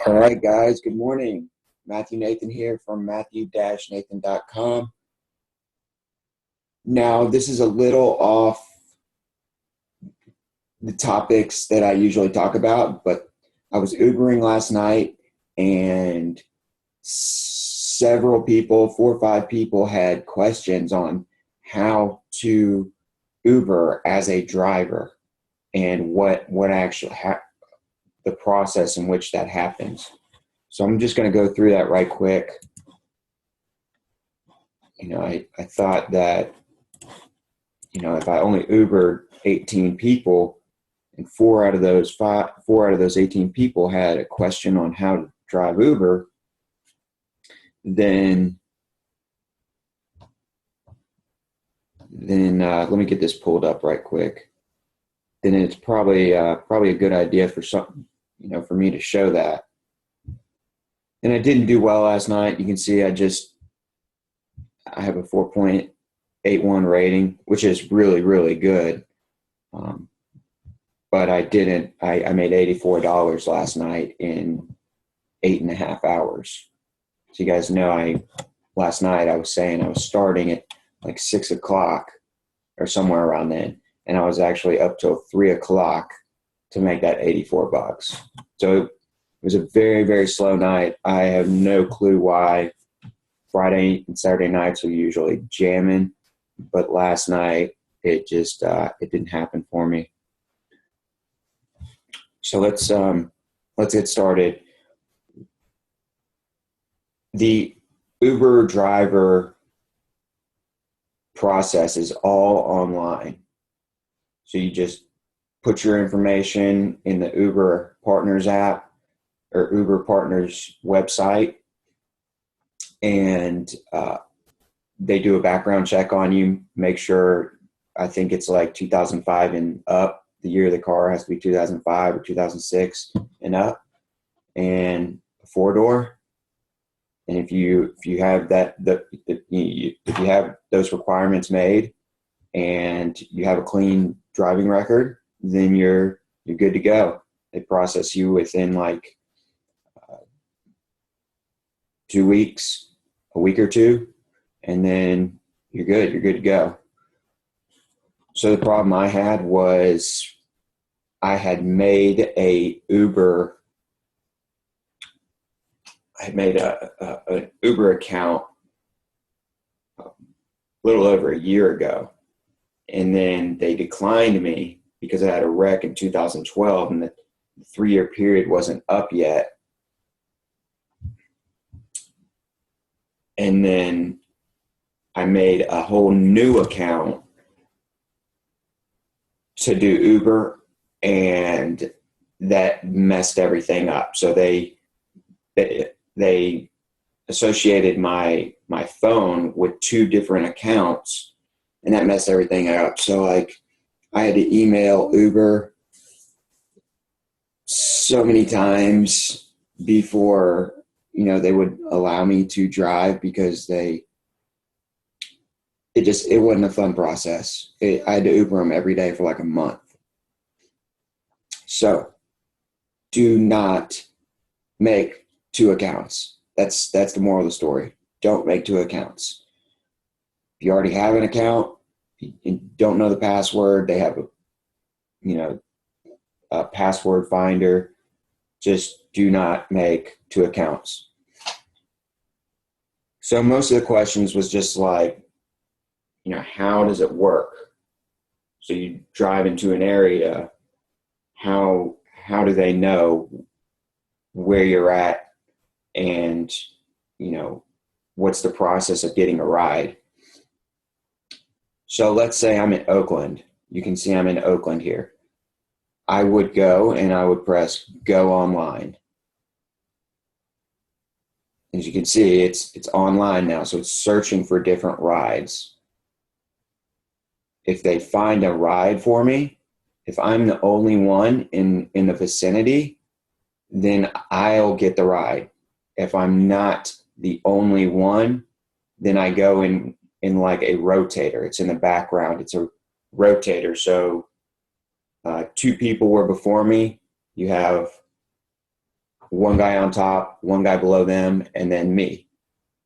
All right, guys, good morning. Matthew Nathan here from matthew-nathan.com. Now, this is a little off the topics that I usually talk about, but I was Ubering last night and several people, 4 or 5 people, had questions on how to Uber as a driver and what actually the process in which that happens. So I'm just going to go through that right quick. I thought that, if I only Ubered 18 people and four out of those 18 people had a question on how to drive Uber, then let me get this pulled up right quick. Then it's probably a good idea for for me to show that. And I didn't do well last night. You can see I have a 4.81 rating, which is really, really good. But I made $84 last night in 8.5 hours. So you guys know, last night I was saying I was starting at like 6 o'clock or somewhere around then. And I was actually up till 3 o'clock to make that $84. So it was a very, very slow night. I have no clue why. Friday and Saturday nights are usually jamming, but last night it just it didn't happen for me. So let's get started. The Uber driver process is all online. So you just put your information in the Uber Partners app or Uber Partners website, and they do a background check on you, make sure, I think it's like 2005 and up. The year of the car has to be 2005 or 2006 and up, and a 4-door. And if you have if you have those requirements made and you have a clean driving record, then you're good to go. They process you within like 2 weeks, a week or two, and then you're good. You're good to go. So the problem I had was I had made an Uber account a little over a year ago, and then they declined me because I had a wreck in 2012 and the 3-year period wasn't up yet. And then I made a whole new account to do Uber, and that messed everything up. So they associated my phone with 2 different accounts, and that messed everything up. So like I had to email Uber so many times before they would allow me to drive, because it wasn't a fun process. I had to Uber them every day for like a month. So do not make 2 accounts. That's the moral of the story. Don't make 2 accounts. If you already have an account and don't know the password, they have a password finder. Just do not make 2 accounts. So most of the questions was just like, how does it work? So you drive into an area, how do they know where you're at, and what's the process of getting a ride? So let's say I'm in Oakland. You can see I'm in Oakland here. I would go and I would press go online. As you can see, it's online now, so it's searching for different rides. If they find a ride for me, if I'm the only one in the vicinity, then I'll get the ride. If I'm not the only one, then I go in like a rotator. It's in the background. It's a rotator. So 2 people were before me. You have one guy on top, one guy below them, and then me.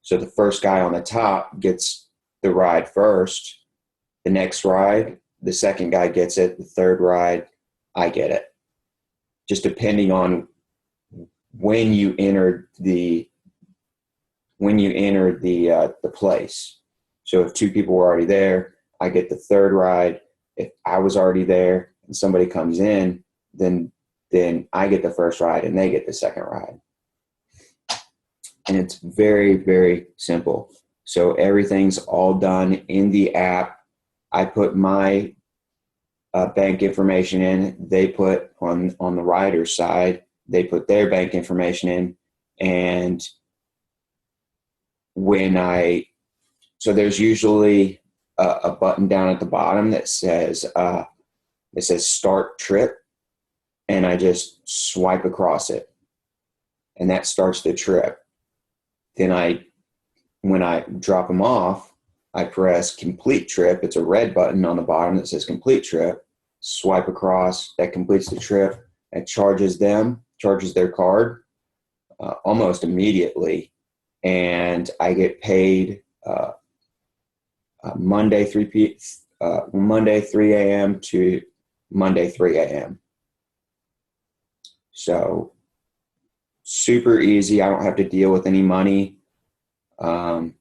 So the first guy on the top gets the ride first. The next ride, the second guy gets it. The third ride, I get it. Just depending on when you entered the place. So if 2 people were already there, I get the third ride. If I was already there and somebody comes in, then I get the first ride and they get the second ride. And it's very, very simple. So everything's all done in the app. I put my bank information in. They put on the rider's side, they put their bank information in. And so there's usually a button down at the bottom that says start trip. And I just swipe across it. And that starts the trip. Then when I drop them off, I press complete trip. It's a red button on the bottom that says complete trip. Swipe across, that completes the trip. It charges their card almost immediately. And I get paid Monday 3 a.m. to Monday 3 a.m. So super easy. I don't have to deal with any money. I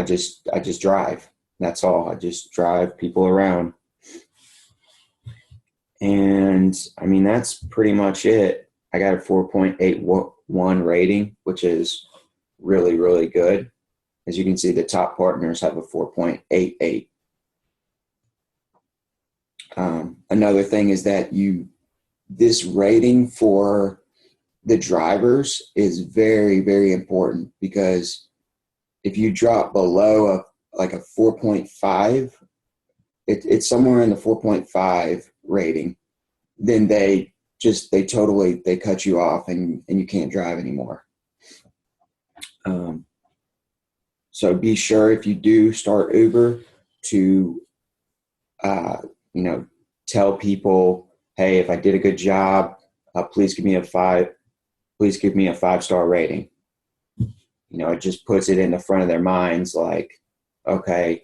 just drive. That's all. I just drive people around. And I mean, that's pretty much it. I got a 4.81 rating, which is really, really good. As you can see, the top partners have a 4.88. Another thing is that this rating for the drivers is very, very important, because if you drop below a 4.5, it's somewhere in the 4.5 rating, then they cut you off and you can't drive anymore. So be sure, if you do start Uber, to tell people, hey, if I did a good job, please give me a 5-star rating. It just puts it in the front of their minds, like, okay,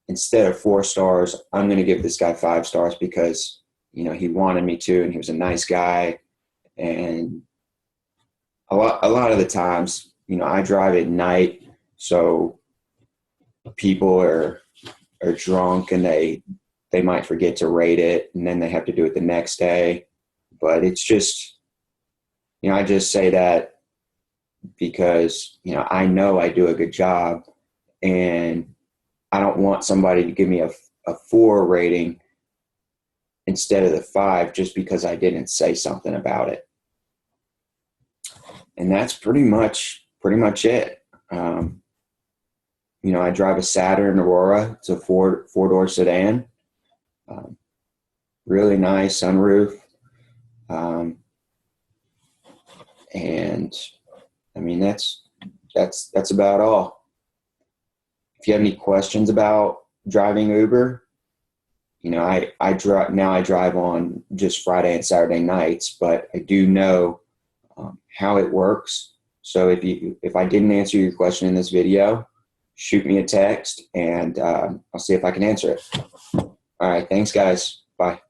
instead of 4 stars, I'm going to give this guy 5 stars because, he wanted me to, and he was a nice guy. And a lot of the times, I drive at night, so people are drunk and they might forget to rate it, and then they have to do it the next day. But it's just, I just say that because, I know I do a good job, and I don't want somebody to give me a 4 rating instead of the 5 just because I didn't say something about it. And that's pretty much it. I drive a Saturn Aurora. It's a four-door sedan. Really nice sunroof. And I mean, that's about all. If you have any questions about driving Uber, I drive on just Friday and Saturday nights, but I do know how it works. So if I didn't answer your question in this video, shoot me a text, and I'll see if I can answer it. All right. Thanks, guys. Bye.